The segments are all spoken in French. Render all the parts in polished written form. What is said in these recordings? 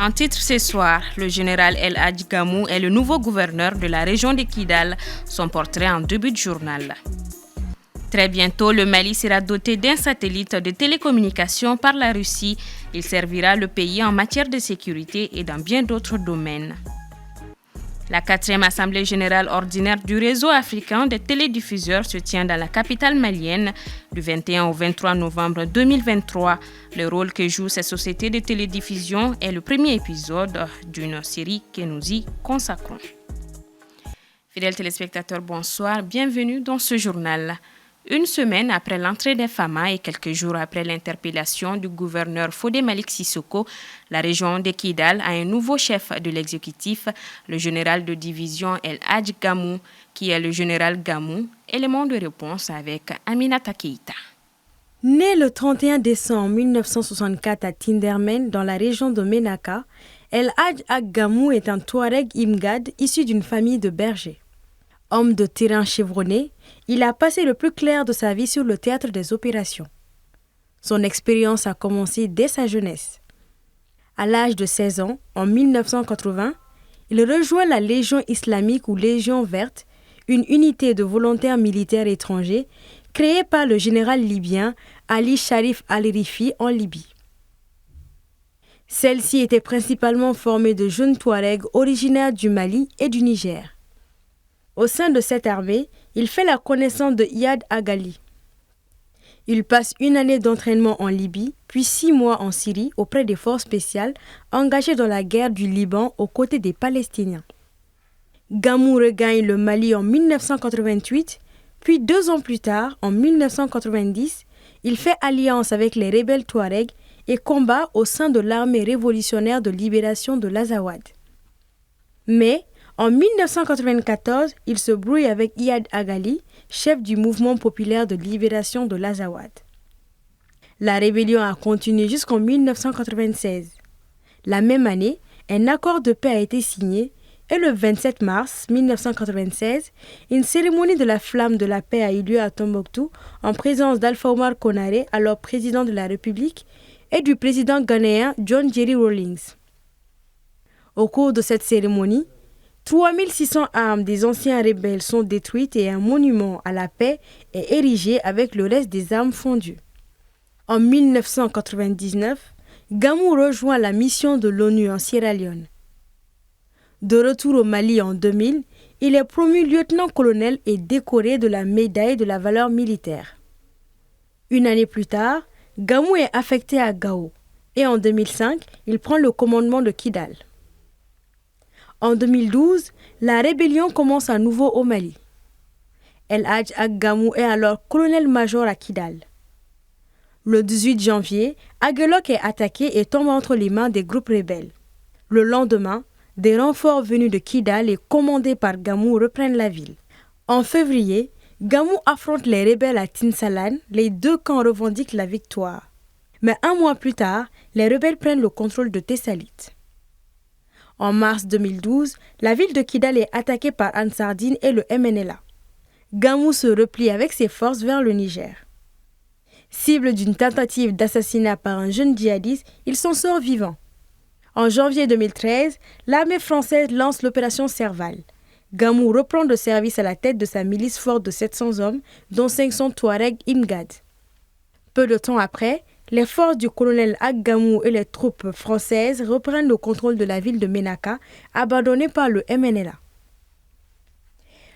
En titre ce soir, le général El Hadj Gamou est le nouveau gouverneur de la région de Kidal, son portrait en début de journal. Très bientôt, le Mali sera doté d'un satellite de télécommunication par la Russie. Il servira le pays en matière de sécurité et dans bien d'autres domaines. La 4e Assemblée générale ordinaire du réseau africain des télédiffuseurs se tient dans la capitale malienne du 21 au 23 novembre 2023. Le rôle que jouent ces sociétés de télédiffusion est le premier épisode d'une série que nous y consacrons. Fidèles téléspectateurs, bonsoir, bienvenue dans ce journal. Une semaine après l'entrée des FAMA et quelques jours après l'interpellation du gouverneur Fodé Malick Sissoko, la région de Kidal a un nouveau chef de l'exécutif, le général de division El Hadj Gamou, qui est le général Gamou. Élément de réponse avec Aminata Keïta. Né le 31 décembre 1964 à Tindermen, dans la région de Ménaka, El Hadj Gamou est un Touareg Imgad issu d'une famille de bergers. Homme de terrain chevronné, il a passé le plus clair de sa vie sur le théâtre des opérations. Son expérience a commencé dès sa jeunesse. À l'âge de 16 ans, en 1980, il rejoint la Légion islamique ou Légion verte, une unité de volontaires militaires étrangers créée par le général libyen Ali Sharif al-Rifi en Libye. Celle-ci était principalement formée de jeunes Touaregs originaires du Mali et du Niger. Au sein de cette armée, il fait la connaissance de Iyad Agali. Il passe une année d'entraînement en Libye, puis 6 mois en Syrie auprès des forces spéciales engagées dans la guerre du Liban aux côtés des Palestiniens. Gamou regagne le Mali en 1988, puis 2 ans plus tard, en 1990, il fait alliance avec les rebelles Touaregs et combat au sein de l'armée révolutionnaire de libération de l'Azawad. Mais, en 1994, il se brouille avec Iyad Agali, chef du mouvement populaire de libération de l'Azawad. La rébellion a continué jusqu'en 1996. La même année, un accord de paix a été signé et le 27 mars 1996, une cérémonie de la flamme de la paix a eu lieu à Tombouctou en présence d'Alpha Omar Konaré, alors président de la République, et du président ghanéen John Jerry Rawlings. Au cours de cette cérémonie, 3600 armes des anciens rebelles sont détruites et un monument à la paix est érigé avec le reste des armes fondues. En 1999, Gamou rejoint la mission de l'ONU en Sierra Leone. De retour au Mali en 2000, il est promu lieutenant-colonel et décoré de la médaille de la valeur militaire. Une année plus tard, Gamou est affecté à Gao et en 2005, il prend le commandement de Kidal. En 2012, la rébellion commence à nouveau au Mali. El Hadj Gamou est alors colonel-major à Kidal. Le 18 janvier, Aguelok est attaqué et tombe entre les mains des groupes rebelles. Le lendemain, des renforts venus de Kidal et commandés par Gamou reprennent la ville. En février, Gamou affronte les rebelles à Tinsalan, les 2 camps revendiquent la victoire. Mais 1 mois plus tard, les rebelles prennent le contrôle de Tessalit. En mars 2012, la ville de Kidal est attaquée par Ansardine et le MNLA. Gamou se replie avec ses forces vers le Niger. Cible d'une tentative d'assassinat par un jeune djihadiste, il s'en sort vivant. En janvier 2013, l'armée française lance l'opération Serval. Gamou reprend le service à la tête de sa milice forte de 700 hommes, dont 500 Touaregs Imgad. Peu de temps après, les forces du colonel Gamou et les troupes françaises reprennent le contrôle de la ville de Ménaka, abandonnée par le MNLA.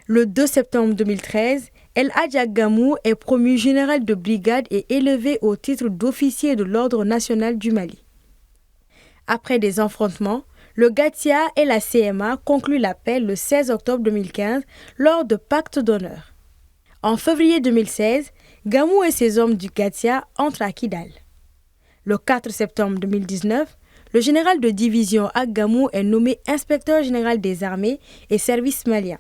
Le 2 septembre 2013, El Hadj Gamou est promu général de brigade et élevé au titre d'officier de l'ordre national du Mali. Après des affrontements, le Gatia et la CMA concluent la paix le 16 octobre 2015 lors de pacte d'honneur. En février 2016, Gamou et ses hommes du Gatia entrent à Kidal. Le 4 septembre 2019, le général de division Gamou est nommé inspecteur général des armées et services maliens.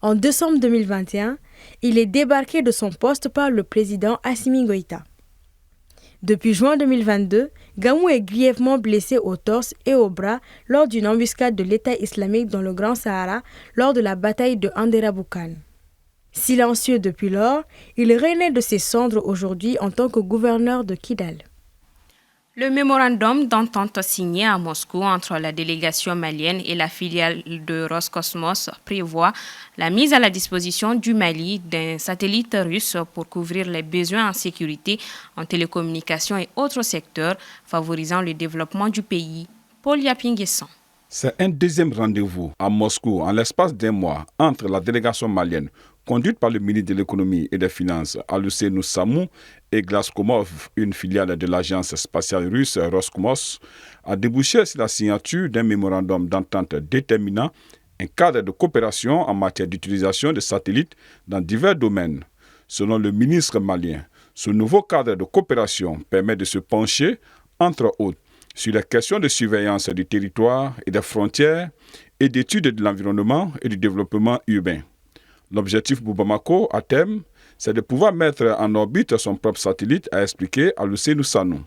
En décembre 2021, il est débarqué de son poste par le président Assimi Goïta. Depuis juin 2022, Gamou est grièvement blessé au torse et au bras lors d'une embuscade de l'État islamique dans le Grand Sahara lors de la bataille de Anderaboukan. Silencieux depuis lors, il renaît de ses cendres aujourd'hui en tant que gouverneur de Kidal. Le mémorandum d'entente signé à Moscou entre la délégation malienne et la filiale de Roscosmos prévoit la mise à la disposition du Mali d'un satellite russe pour couvrir les besoins en sécurité, en télécommunications et autres secteurs, favorisant le développement du pays. Paul Yapinguessan. C'est un deuxième rendez-vous à Moscou en l'espace d'un mois entre la délégation malienne, conduite par le ministre de l'économie et des finances, Alusenu Samou, et Glaskomov, une filiale de l'agence spatiale russe Roscosmos, a débouché sur la signature d'un mémorandum d'entente déterminant un cadre de coopération en matière d'utilisation de satellites dans divers domaines. Selon le ministre malien, ce nouveau cadre de coopération permet de se pencher, entre autres, sur les questions de surveillance du territoire et des frontières et d'études de l'environnement et du développement urbain. L'objectif pour Bamako, à terme, c'est de pouvoir mettre en orbite son propre satellite, a expliqué Alusenu Samou.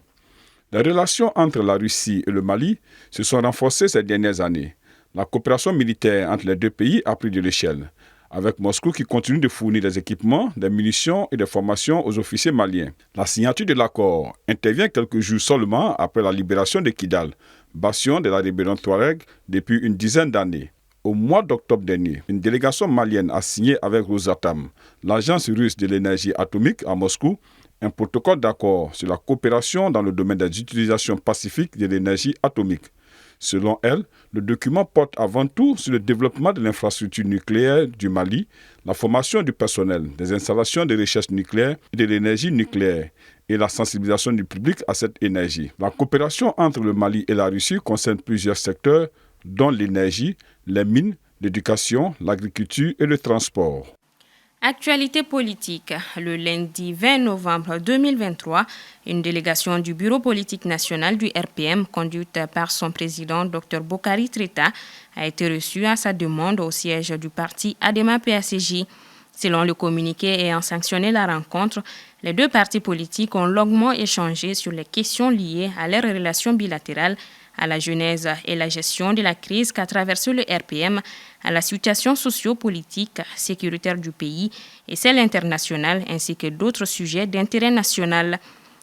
Les relations entre la Russie et le Mali se sont renforcées ces dernières années. La coopération militaire entre les deux pays a pris de l'échelle, avec Moscou qui continue de fournir des équipements, des munitions et des formations aux officiers maliens. La signature de l'accord intervient quelques jours seulement après la libération de Kidal, bastion de la rébellion Touareg depuis une dizaine d'années. Au mois d'octobre dernier, une délégation malienne a signé avec Rosatom, l'agence russe de l'énergie atomique à Moscou, un protocole d'accord sur la coopération dans le domaine des utilisations pacifiques de l'énergie atomique. Selon elle, le document porte avant tout sur le développement de l'infrastructure nucléaire du Mali, la formation du personnel, des installations de recherche nucléaire et de l'énergie nucléaire et la sensibilisation du public à cette énergie. La coopération entre le Mali et la Russie concerne plusieurs secteurs, dont l'énergie, les mines, l'éducation, l'agriculture et le transport. Actualité politique. Le lundi 20 novembre 2023, une délégation du Bureau politique national du RPM, conduite par son président Dr Bokari Treta, a été reçue à sa demande au siège du parti ADEMA-PACJ. Selon le communiqué ayant sanctionné la rencontre, les deux partis politiques ont longuement échangé sur les questions liées à leurs relations bilatérales, à la genèse et la gestion de la crise qu'a traversé le RPM, à la situation socio-politique, sécuritaire du pays et celle internationale, ainsi que d'autres sujets d'intérêt national.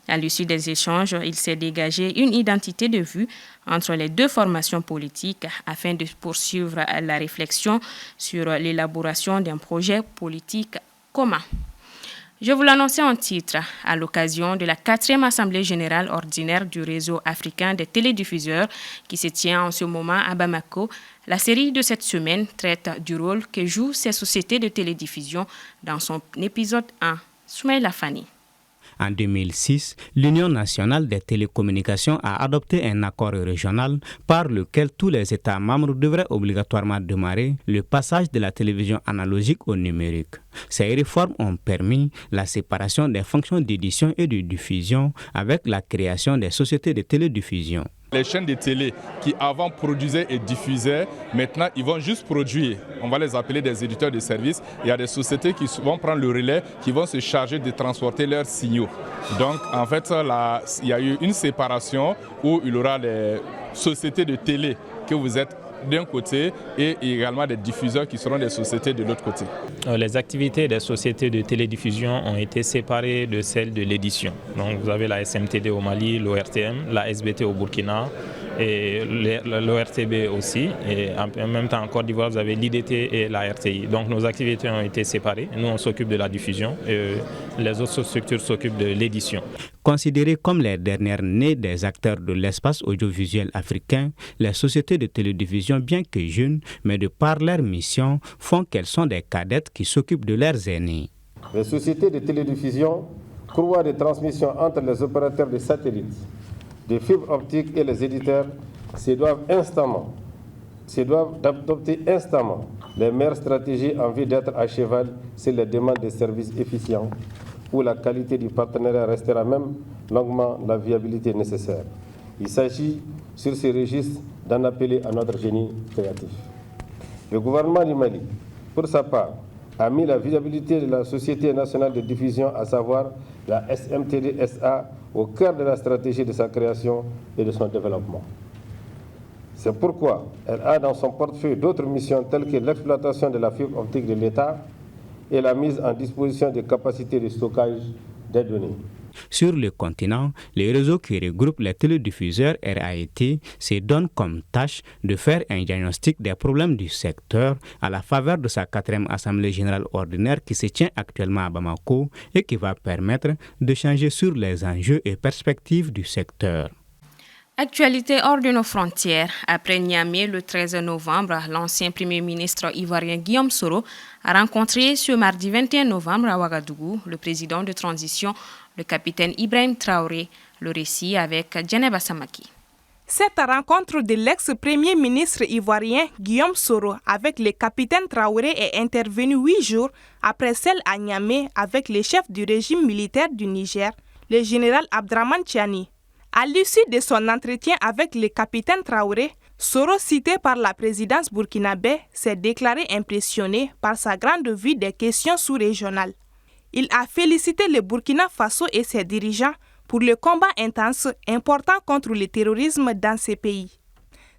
À l'issue des échanges, il s'est dégagé une identité de vue entre les deux formations politiques afin de poursuivre la réflexion sur l'élaboration d'un projet politique commun. Je vous l'annonçais en titre, à l'occasion de la 4e Assemblée générale ordinaire du réseau africain des télédiffuseurs qui se tient en ce moment à Bamako. La série de cette semaine traite du rôle que jouent ces sociétés de télédiffusion dans son épisode 1. Soumaïla Fani. En 2006, l'Union nationale des télécommunications a adopté un accord régional par lequel tous les États membres devraient obligatoirement démarrer le passage de la télévision analogique au numérique. Ces réformes ont permis la séparation des fonctions d'édition et de diffusion avec la création des sociétés de télédiffusion. Les chaînes de télé qui avant produisaient et diffusaient, maintenant ils vont juste produire. On va les appeler des éditeurs de services. Il y a des sociétés qui vont prendre le relais, qui vont se charger de transporter leurs signaux. Donc en fait, là, il y a eu une séparation où il y aura les sociétés de télé que vous êtes d'un côté et également des diffuseurs qui seront des sociétés de l'autre côté. Les activités des sociétés de télédiffusion ont été séparées de celles de l'édition. Donc vous avez la SMTD au Mali, l'ORTM, la SBT au Burkina et l'ORTB aussi. Et en même temps en Côte d'Ivoire, vous avez l'IDT et la RTI. Donc nos activités ont été séparées. Nous, on s'occupe de la diffusion et les autres structures s'occupent de l'édition. Considérées comme les dernières nées des acteurs de l'espace audiovisuel africain, les sociétés de télédiffusion, bien que jeunes, mais de par leur mission, font qu'elles sont des cadettes qui s'occupent de leurs aînés. Les sociétés de télédiffusion, couloirs de transmission entre les opérateurs de satellites, de fibres optiques et les éditeurs, se doivent adopter instamment les meilleures stratégies en vue d'être à cheval sur les demandes de services efficients, où la qualité du partenariat restera même longuement la viabilité nécessaire. Il s'agit, sur ces registres, d'en appeler à notre génie créatif. Le gouvernement du Mali, pour sa part, a mis la viabilité de la Société nationale de diffusion, à savoir la SMTD-SA, au cœur de la stratégie de sa création et de son développement. C'est pourquoi elle a dans son portefeuille d'autres missions telles que l'exploitation de la fibre optique de l'État et la mise en disposition des capacités de stockage des données. Sur le continent, les réseaux qui regroupent les télédiffuseurs RAET se donnent comme tâche de faire un diagnostic des problèmes du secteur à la faveur de sa 4e Assemblée générale ordinaire qui se tient actuellement à Bamako et qui va permettre de changer sur les enjeux et perspectives du secteur. Actualité hors de nos frontières. Après Niamey, le 13 novembre, l'ancien Premier ministre ivoirien Guillaume Soro a rencontré ce mardi 21 novembre à Ouagadougou le président de transition, le capitaine Ibrahim Traoré. Le récit avec Djeneba Samaki. Cette rencontre de l'ex-premier ministre ivoirien Guillaume Soro avec le capitaine Traoré est intervenue 8 jours après celle à Niamey avec le chef du régime militaire du Niger, le général Abdraman Tiani. À l'issue de son entretien avec le capitaine Traoré, Soro, cité par la présidence burkinabé, s'est déclaré impressionné par sa grande vue des questions sous-régionales. Il a félicité le Burkina Faso et ses dirigeants pour le combat intense important contre le terrorisme dans ces pays.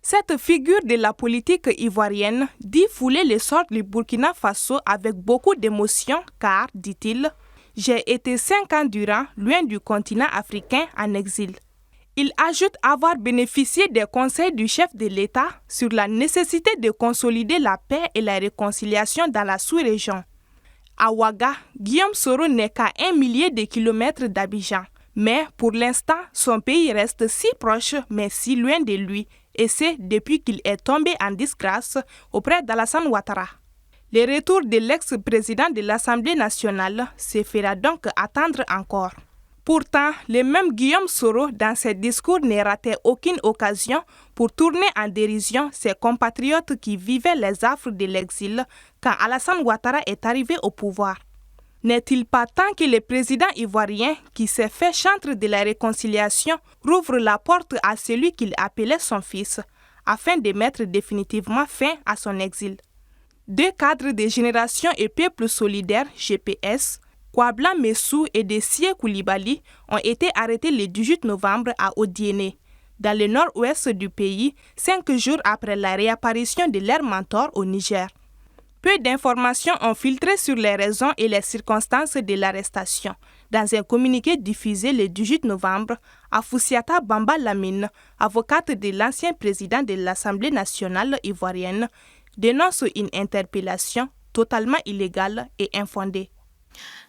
Cette figure de la politique ivoirienne dit fouler le sort du Burkina Faso avec beaucoup d'émotion car, dit-il, « J'ai été 5 ans durant loin du continent africain en exil ». Il ajoute avoir bénéficié des conseils du chef de l'État sur la nécessité de consolider la paix et la réconciliation dans la sous-région. À Ouaga, Guillaume Soro n'est qu'à 1 millier de kilomètres d'Abidjan. Mais pour l'instant, son pays reste si proche mais si loin de lui, et c'est depuis qu'il est tombé en disgrâce auprès d'Alassane Ouattara. Le retour de l'ex-président de l'Assemblée nationale se fera donc attendre encore. Pourtant, le même Guillaume Soro, dans ses discours, ne ratait aucune occasion pour tourner en dérision ses compatriotes qui vivaient les affres de l'exil quand Alassane Ouattara est arrivé au pouvoir. N'est-il pas temps que le président ivoirien, qui s'est fait chantre de la réconciliation, rouvre la porte à celui qu'il appelait son fils, afin de mettre définitivement fin à son exil? 2 cadres de Génération et Peuple Solidaire, GPS, Kwabla Messou et Dessie Koulibaly, ont été arrêtés le 18 novembre à Odiéné, dans le nord-ouest du pays, 5 jours après la réapparition de leur mentor au Niger. Peu d'informations ont filtré sur les raisons et les circonstances de l'arrestation. Dans un communiqué diffusé le 18 novembre, Afoussiata Bamba Lamine, avocate de l'ancien président de l'Assemblée nationale ivoirienne, dénonce une interpellation totalement illégale et infondée.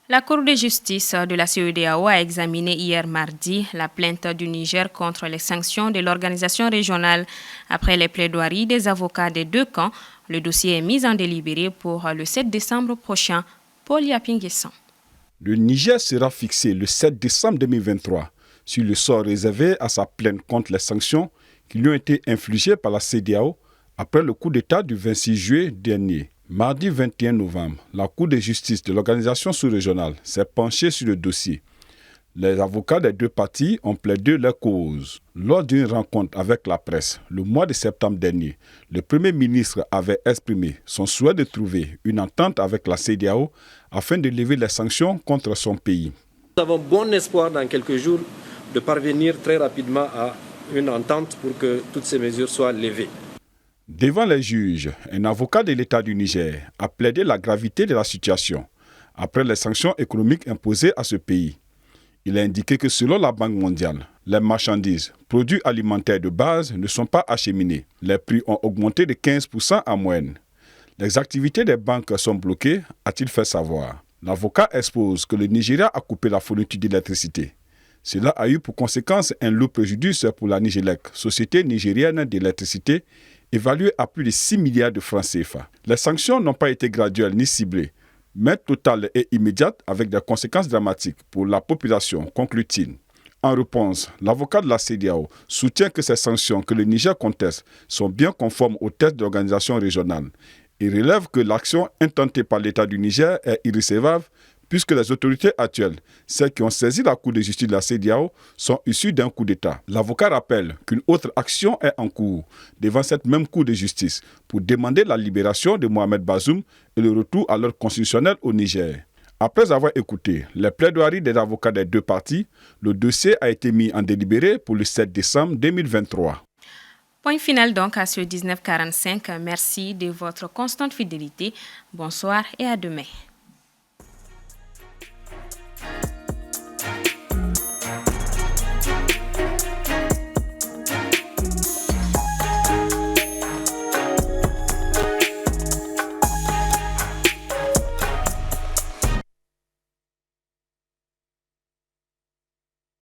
La Cour de justice de la CEDEAO a examiné hier mardi la plainte du Niger contre les sanctions de l'organisation régionale. Après les plaidoiries des avocats des 2 camps, le dossier est mis en délibéré pour le 7 décembre prochain. Paul Yapinguessan. Le Niger sera fixé le 7 décembre 2023 sur le sort réservé à sa plainte contre les sanctions qui lui ont été infligées par la CEDEAO après le coup d'État du 26 juillet dernier. Mardi 21 novembre, la Cour de justice de l'organisation sous-régionale s'est penchée sur le dossier. Les avocats des 2 parties ont plaidé leur cause. Lors d'une rencontre avec la presse, le mois de septembre dernier, le Premier ministre avait exprimé son souhait de trouver une entente avec la CEDEAO afin de lever les sanctions contre son pays. Nous avons bon espoir dans quelques jours de parvenir très rapidement à une entente pour que toutes ces mesures soient levées. Devant les juges, un avocat de l'État du Niger a plaidé la gravité de la situation après les sanctions économiques imposées à ce pays. Il a indiqué que selon la Banque mondiale, les marchandises, produits alimentaires de base ne sont pas acheminés. Les prix ont augmenté de 15% en moyenne. Les activités des banques sont bloquées, a-t-il fait savoir. L'avocat expose que le Nigeria a coupé la fourniture d'électricité. Cela a eu pour conséquence un lourd préjudice pour la Nigelec, société nigérienne d'électricité, évaluée à plus de 6 milliards de francs CFA. Les sanctions n'ont pas été graduelles ni ciblées, mais totales et immédiates avec des conséquences dramatiques pour la population, conclut-il. En réponse, l'avocat de la CEDEAO soutient que ces sanctions que le Niger conteste sont bien conformes aux tests de l'organisation régionale et relève que l'action intentée par l'État du Niger est irrécevable puisque les autorités actuelles, celles qui ont saisi la Cour de justice de la CEDEAO, sont issues d'un coup d'État. L'avocat rappelle qu'une autre action est en cours devant cette même Cour de justice pour demander la libération de Mohamed Bazoum et le retour à l'ordre constitutionnel au Niger. Après avoir écouté les plaidoiries des avocats des 2 parties, le dossier a été mis en délibéré pour le 7 décembre 2023. Point final donc à ce 19h45. Merci de votre constante fidélité. Bonsoir et à demain.